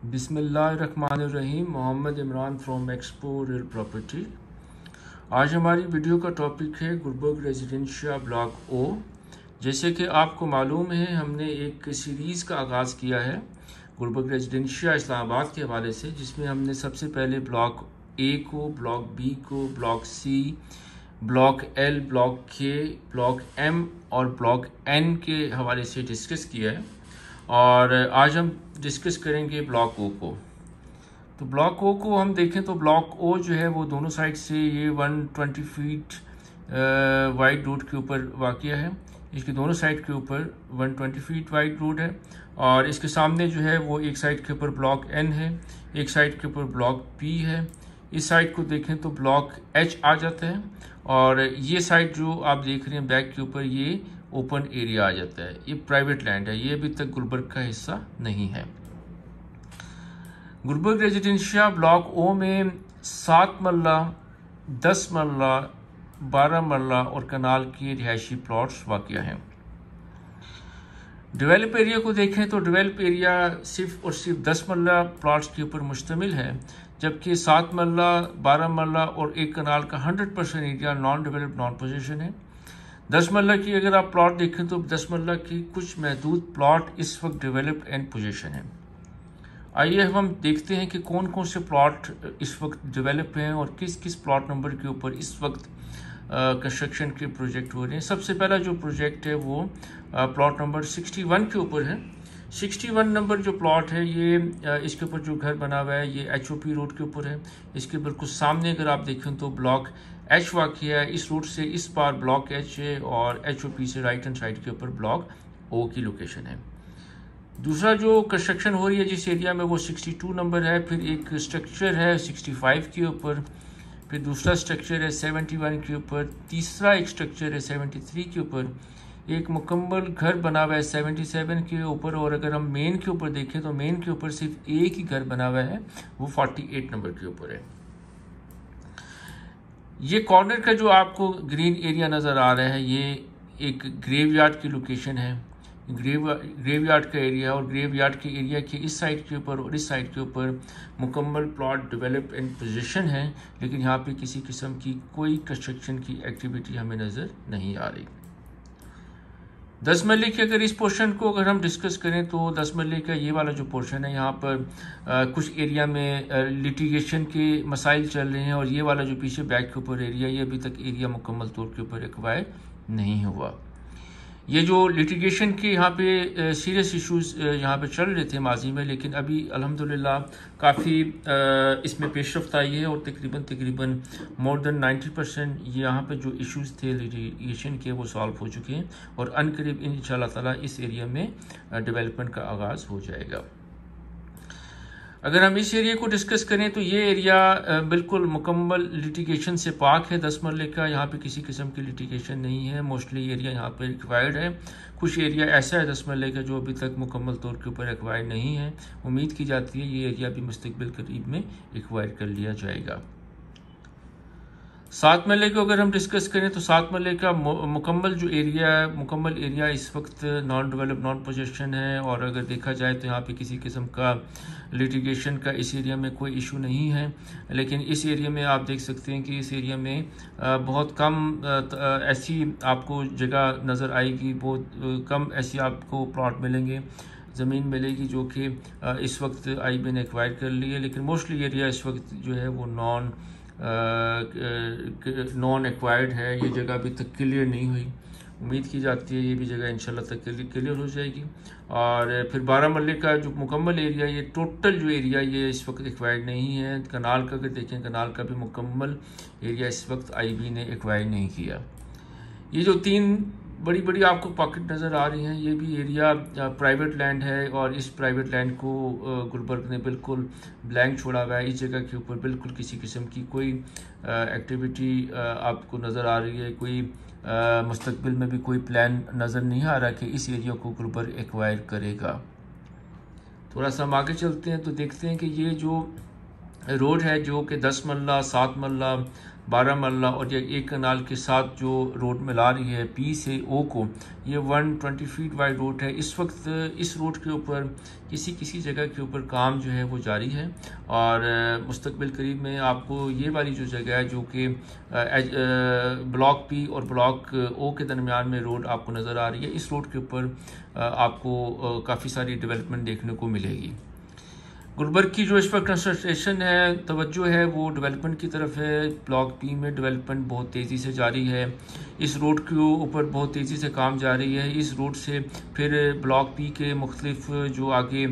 बिस्मिल्लाहिर्रहमानिर्रहीम। Mohammad Imran from Expo Real Property. आज हमारी वीडियो का टॉपिक है गुलबर्ग रेजिडेंशिया ब्लॉक ओ। जैसे कि आपको मालूम है, हमने एक सीरीज़ का आगाज़ किया है गुलबर्ग रेजिडेंशिया इस्लामाबाद के हवाले से, जिसमें हमने सबसे पहले ब्लॉक ए को, ब्लॉक बी को, block C, block L, block K, block M और ब्लॉक एन के हवाले से डिस्कस किया है। और आज हम डिस्कस करेंगे ब्लॉक ओ को। तो ब्लॉक ओ को हम देखें तो ब्लॉक ओ जो है वो दोनों साइड से ये 120 फीट वाइड रोड के ऊपर वाक़या है। इसके दोनों साइड के ऊपर 120 फीट वाइड रोड है और इसके सामने जो है वो एक साइड के ऊपर ब्लॉक एन है, एक साइड के ऊपर ब्लॉक पी है। इस साइड को देखें तो ब्लॉक एच आ जाता है और ये साइड जो आप देख रहे हैं बैक के ऊपर, ये ओपन एरिया आ जाता है। ये प्राइवेट लैंड है, ये अभी तक गुलबर्ग का हिस्सा नहीं है। गुलबर्ग रेजिडेंशिया ब्लॉक ओ में 7 मरला, 10 मरला, 12 मरला और कनाल के रिहायशी प्लॉट्स वाक़या हैं। डेवलप एरिया को देखें तो डेवलप एरिया सिर्फ और सिर्फ 10 मरला प्लॉट्स के ऊपर मुश्तमिल है, जबकि 7 मरला, 12 मरला और एक कनाल का 100% area non develop non position है। 10 मरला की अगर आप प्लॉट देखें तो 10 मरला की कुछ महदूद प्लॉट इस वक्त डेवलप्ड एंड पोजीशन है। आइए हम देखते हैं कि कौन कौन से प्लॉट इस वक्त डेवलप हैं और किस किस प्लॉट नंबर के ऊपर इस वक्त कंस्ट्रक्शन के प्रोजेक्ट हो रहे हैं। सबसे पहला जो प्रोजेक्ट है वो प्लॉट नंबर 61 के ऊपर है। 61 नंबर जो प्लॉट है ये इसके ऊपर जो घर बना हुआ है ये HOP रोड के ऊपर है। इसके बिल्कुल सामने अगर आप देखें तो ब्लॉक एच वाक़या है। इस रोड से इस पार ब्लॉक एच है और HOP से राइट हैंड साइड के ऊपर ब्लॉक ओ की लोकेशन है। दूसरा जो कंस्ट्रक्शन हो रही है जिस एरिया में वो 62 नंबर है। फिर एक स्ट्रक्चर है 65 के ऊपर, फिर दूसरा स्ट्रक्चर है 71 के ऊपर, तीसरा एक स्ट्रक्चर है 73 के ऊपर, एक मुकम्मल घर बना हुआ है 77 के ऊपर। और अगर हम मेन के ऊपर देखें तो मेन के ऊपर सिर्फ एक ही घर बना हुआ है, वो 48 नंबर के ऊपर है। ये कॉर्नर का जो आपको ग्रीन एरिया नज़र आ रहा है ये एक ग्रेवयार्ड की लोकेशन है। ग्रेवयार्ड का एरिया और ग्रेवयार्ड के एरिया के इस साइड के ऊपर और इस साइड के ऊपर मुकम्मल प्लॉट डेवलप एंड पोजीशन है, लेकिन यहाँ पे किसी किस्म की कोई कंस्ट्रक्शन की एक्टिविटी हमें नज़र नहीं आ रही। 10 मरले के अगर इस पोर्शन को अगर हम डिस्कस करें तो 10 मरले का ये वाला जो पोर्शन है यहाँ पर कुछ एरिया में लिटिगेशन के मसाइल चल रहे हैं और ये वाला जो पीछे बैक के ऊपर एरिया, ये अभी तक एरिया मुकम्मल तौर के ऊपर एक्वायर नहीं हुआ। ये जो लिटिगेशन के यहाँ पे सीरियस इश्यूज यहाँ पे चल रहे थे माजी में, लेकिन अभी अल्हम्दुलिल्लाह काफ़ी इसमें पेशरफ्त आई है और तकरीबन मोर देन 90% यहाँ पे जो इश्यूज थे लिटिगेशन के वो सॉल्व हो चुके हैं और अनकरीब इंशाल्लाह ताला इस एरिया में डेवलपमेंट का आगाज़ हो जाएगा। अगर हम इस एरिया को डिस्कस करें तो ये एरिया बिल्कुल मुकम्मल लिटिगेशन से पाक है। 10 मरले का यहाँ पे किसी किस्म की लिटिगेशन नहीं है। मोस्टली एरिया यहाँ पे रिक्वायर्ड है। कुछ एरिया ऐसा है 10 मरले का जो अभी तक मुकम्मल तौर के ऊपर एक्वायर नहीं है। उम्मीद की जाती है ये एरिया भी मुस्तकबिल करीब में एक्वायर कर लिया जाएगा। 7 मरले को अगर हम डिस्कस करें तो 7 मरले का मुकम्मल एरिया इस वक्त नॉन डेवलप नॉन पोजेशन है और अगर देखा जाए तो यहाँ पे किसी किस्म का लिटिगेशन का इस एरिया में कोई इशू नहीं है। लेकिन इस एरिया में आप देख सकते हैं कि इस एरिया में बहुत कम ऐसी आपको जगह नज़र आएगी, बहुत कम ऐसी आपको प्लॉट मिलेंगे, ज़मीन मिलेगी जो कि इस वक्त IB ने एक्वायर कर ली है। लेकिन मोस्टली एरिया इस वक्त जो है वो नॉन एक्वायर्ड है। ये जगह अभी तक क्लियर नहीं हुई। उम्मीद की जाती है ये भी जगह इंशाल्लाह तक क्लियर हो जाएगी। और फिर 12 मरले का जो मुकम्मल एरिया, ये टोटल जो एरिया ये इस वक्त एक्वायर्ड नहीं है। कनाल का अगर देखें, कनाल का भी मुकम्मल एरिया इस वक्त IB ने एक्वायर नहीं किया। ये जो 3 बड़ी बड़ी आपको पॉकेट नज़र आ रही हैं, ये भी एरिया प्राइवेट लैंड है और इस प्राइवेट लैंड को गुलबर्ग ने बिल्कुल ब्लैंक छोड़ा हुआ है। इस जगह के ऊपर बिल्कुल किसी किस्म की कोई एक्टिविटी आपको नज़र आ रही है, कोई मुस्तकबिल में भी कोई प्लान नज़र नहीं आ रहा कि इस एरिया को गुलबर्ग एक्वायर करेगा। थोड़ा सा हम आगे चलते हैं तो देखते हैं कि ये जो रोड है जो कि 10 मरला, 7 मरला, 12 मरला और ये एक कनाल के साथ जो रोड मिला रही है पी से ओ को, ये 120 फीट वाइड रोड है। इस वक्त इस रोड के ऊपर किसी जगह के ऊपर काम जो है वो जारी है और मुस्तकबिल करीब में आपको ये वाली जो जगह है जो कि ब्लॉक पी और ब्लॉक ओ के दरमियान में रोड आपको नज़र आ रही है, इस रोड के ऊपर आपको काफ़ी सारी डेवलपमेंट देखने को मिलेगी। गुलबर्ग की जो इस वक्त कंसंट्रेशन है, तवज्जो है वो डेवलपमेंट की तरफ है। ब्लॉक पी में डेवलपमेंट बहुत तेज़ी से जारी है, इस रोड के ऊपर बहुत तेज़ी से काम जारी है। इस रोड से फिर ब्लॉक पी के मुख्तलिफ जो आगे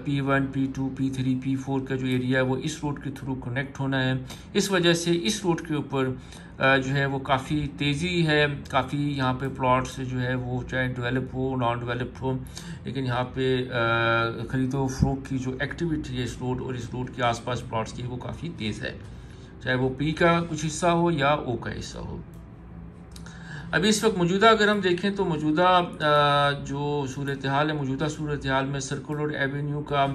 P1, P2, P3, P4 का जो एरिया है वो इस रोड के थ्रू कनेक्ट होना है। इस वजह से इस रोड के ऊपर जो है वो काफ़ी तेज़ी है, काफ़ी यहाँ पे प्लॉट्स जो है वो चाहे डेवलप हो नॉन डेवलप हो, लेकिन यहाँ पे ख़रीदो फरोख्त की जो एक्टिविटी है इस रोड और इस रोड के आसपास प्लॉट्स की वो काफ़ी तेज़ है, चाहे वो पी का कुछ हिस्सा हो या ओ का हिस्सा हो। अभी इस वक्त मौजूदा अगर हम देखें तो मौजूदा जो सूरत हाल है, मौजूदा सूरत हाल में सर्कुलर रोड एवेन्यू का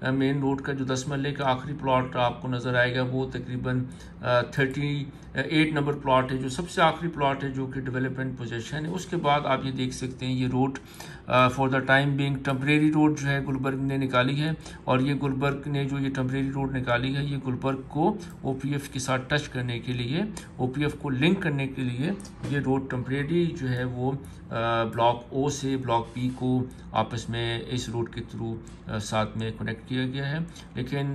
मेन रोड का जो 10 मरले का आखिरी प्लॉट आपको नज़र आएगा वो तकरीबन 38 नंबर प्लॉट है, जो सबसे आखिरी प्लॉट है जो कि डेवलपमेंट पोजीशन है। उसके बाद आप ये देख सकते हैं ये road for the time being temporary road जो है गुलबर्ग ने निकाली है और ये गुलबर्ग ने जो ये टेम्परेरी रोड निकाली है ये गुलबर्ग को OPF के साथ टच करने के लिए, OPF को लिंक करने के लिए ये रोड टेम्परेरी जो है वो ब्लॉक ओ से ब्लॉक पी को आपस में इस रोड के थ्रू साथ में कनेक्ट किया गया है। लेकिन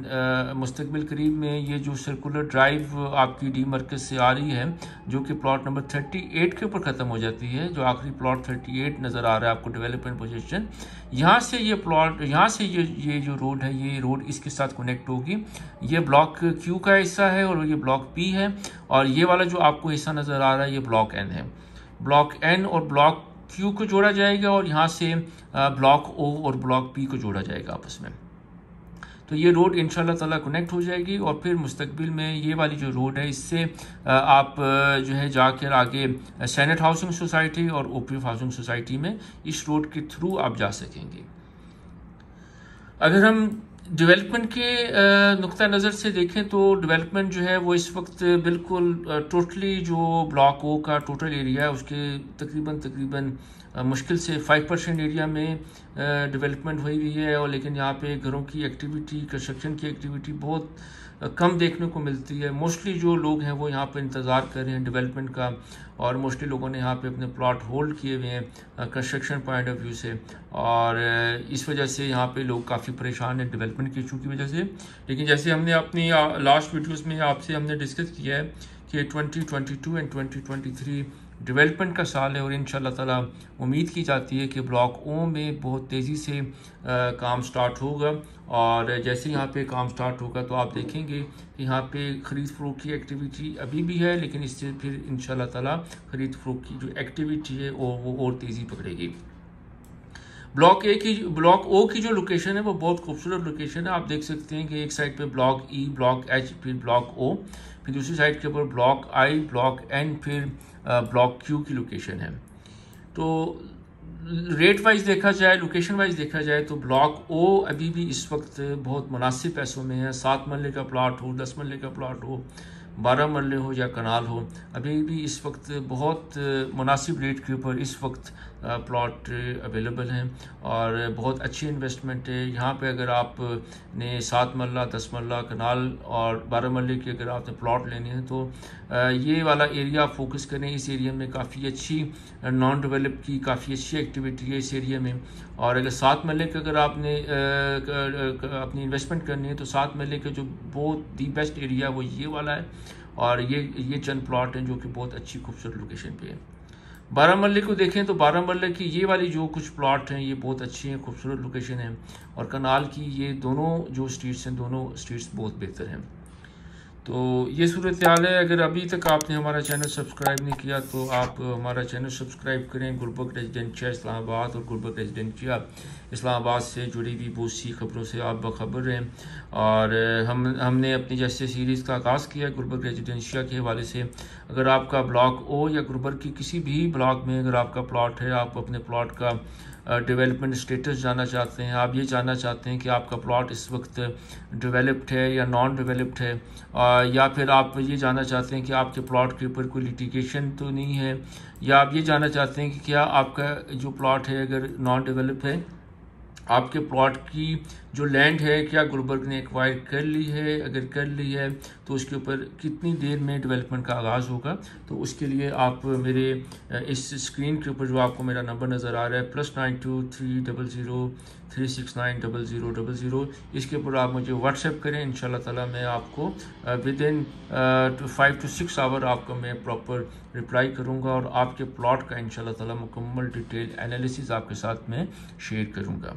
मुस्तकबिल करीब में ये जो सर्कुलर ड्राइव आपकी डी मरकज़ से आ रही है जो कि प्लॉट नंबर 38 के ऊपर ख़त्म हो जाती है, जो आखिरी प्लॉट 38 नज़र आ रहा है आपको डेवलपमेंट पोजीशन, यहाँ से ये प्लॉट, यहाँ से ये जो रोड है ये रोड इसके साथ कनेक्ट होगी। ये ब्लॉक क्यू का हिस्सा है और ये ब्लॉक पी है और ये वाला जो आपको हिस्सा नज़र आ रहा है ये ब्लॉक एन है। ब्लॉक एन और ब्लॉक क्यू को जोड़ा जाएगा और यहाँ से ब्लॉक ओ और ब्लॉक पी को जोड़ा जाएगा आपस में। तो ये रोड इंशाल्लाह ताला कनेक्ट हो जाएगी और फिर मुस्तकबिल में ये वाली जो रोड है इससे आप जो है जाकर आगे सेनेट हाउसिंग सोसाइटी और OPF हाउसिंग सोसाइटी में इस रोड के थ्रू आप जा सकेंगे। अगर हम डेवलपमेंट के नुक्ता नज़र से देखें तो डेवलपमेंट जो है वो इस वक्त बिल्कुल टोटली जो ब्लॉक ओ का टोटल एरिया है उसके तकरीबन मुश्किल से 5% एरिया में डेवलपमेंट हुई हुई है और लेकिन यहाँ पे घरों की एक्टिविटी, कंस्ट्रक्शन की एक्टिविटी बहुत कम देखने को मिलती है। मोस्टली जो लोग हैं वो यहाँ पे इंतज़ार कर रहे हैं डेवलपमेंट का और मोस्टली लोगों ने यहाँ पे अपने प्लॉट होल्ड किए हुए हैं कंस्ट्रक्शन पॉइंट ऑफ व्यू से और इस वजह से यहाँ पे लोग काफ़ी परेशान हैं डेवलपमेंट के इशू की वजह से। लेकिन जैसे हमने अपनी लास्ट वीडियोस में आपसे हमने डिस्कस किया है कि 2022 एंड 2023 डेवलपमेंट का साल है और इंशाल्लाह ताला उम्मीद की जाती है कि ब्लॉक ओ में बहुत तेज़ी से काम स्टार्ट होगा और जैसे यहाँ पे काम स्टार्ट होगा तो आप देखेंगे कि यहाँ पे ख़रीद फ़रोख्त की एक्टिविटी अभी भी है, लेकिन इससे फिर इंशाल्लाह ताला ख़रीद फ़रोख्त की जो एक्टिविटी है वो और तेज़ी पकड़ेगी। ब्लॉक ओ की जो लोकेशन है वो बहुत खूबसूरत लोकेशन है। आप देख सकते हैं कि एक साइड पे ब्लॉक ई, ब्लॉक एच, फिर ब्लॉक ओ, फिर दूसरी साइड के ऊपर ब्लॉक आई, ब्लॉक एन, फिर ब्लॉक क्यू की लोकेशन है। तो रेट वाइज देखा जाए, लोकेशन वाइज देखा जाए तो ब्लॉक ओ अभी भी इस वक्त बहुत मुनासिब पैसों में है। 7 मरले का प्लॉट हो, 10 मरले का प्लॉट हो, 12 मरले हो या कनाल हो, अभी भी इस वक्त बहुत मुनासिब रेट के ऊपर इस वक्त प्लॉट अवेलेबल हैं और बहुत अच्छी इन्वेस्टमेंट है। यहाँ पे अगर आपने 7 मरला, 10 मरला, कनाल और 12 मरले के अगर आपने प्लॉट लेने हैं तो ये वाला एरिया आप फोकस करें। इस एरिया में काफ़ी अच्छी नॉन डेवलप की काफ़ी अच्छी एक्टिविटी है इस एरिया में और अगर 7 मरले के अगर आपने अपनी इन्वेस्टमेंट करनी है तो 7 मरले के जो बहुत दी बेस्ट एरिया वो ये वाला है और ये चंद प्लॉट हैं जो कि बहुत अच्छी खूबसूरत लोकेशन पे है। 12 मरले को देखें तो 12 मरले की ये वाली जो कुछ प्लॉट हैं ये बहुत अच्छी हैं, खूबसूरत लोकेशन है और कनाल की ये दोनों जो स्ट्रीट्स हैं, दोनों स्ट्रीट्स बहुत बेहतर हैं। तो ये सूरत हाल है। अगर अभी तक आपने हमारा चैनल सब्सक्राइब नहीं किया तो आप हमारा चैनल सब्सक्राइब करें। गुलबर्ग रेजिडेंशिया इस्लामाबाद और गुलबर्ग रेजिडेंशिया इस्लामाबाद से जुड़ी हुई बहुत सी खबरों से आप बाखबर रहें और हमने अपनी जैसे सीरीज़ का आगाज़ किया गुलबर्ग रेजिडेंशिया के हवाले से। अगर आपका ब्लॉक ओ या गुलबर्ग की किसी भी ब्लॉक में अगर आपका प्लॉट है, आप अपने प्लॉट का डेवलपमेंट स्टेटस जानना चाहते हैं, आप ये जानना चाहते हैं कि आपका प्लॉट इस वक्त डेवलप्ड है या नॉन डेवलप्ड है, या फिर आप ये जानना चाहते हैं कि आपके प्लॉट के ऊपर कोई लिटिगेशन तो नहीं है, या आप ये जानना चाहते हैं कि क्या आपका जो प्लॉट है अगर नॉन डेवलप है, आपके प्लॉट की जो लैंड है क्या गुलबर्ग ने एक्वायर कर ली है, अगर कर ली है तो उसके ऊपर कितनी देर में डेवलपमेंट का आगाज़ होगा। तो उसके लिए आप मेरे इस स्क्रीन के ऊपर जो आपको मेरा नंबर नज़र आ रहा है +923003690000, इसके ऊपर आप मुझे व्हाट्सएप करें। इंशाल्लाह ताला मैं आपको विद इन 5 to 6 आवर आपको मैं प्रॉपर रिप्लाई करूँगा और आपके प्लॉट का इंशाल्लाह ताला मुकम्मल डिटेल एनालिसिस आपके साथ में शेयर करूँगा।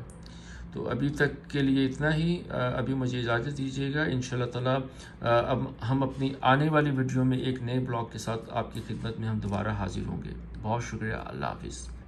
तो अभी तक के लिए इतना ही, अभी मुझे इजाज़त दीजिएगा। इंशाल्लाह ताला अब हम अपनी आने वाली वीडियो में एक नए ब्लॉग के साथ आपकी खिदमत में हम दोबारा हाजिर होंगे। बहुत शुक्रिया, अल्लाह हाफिज़।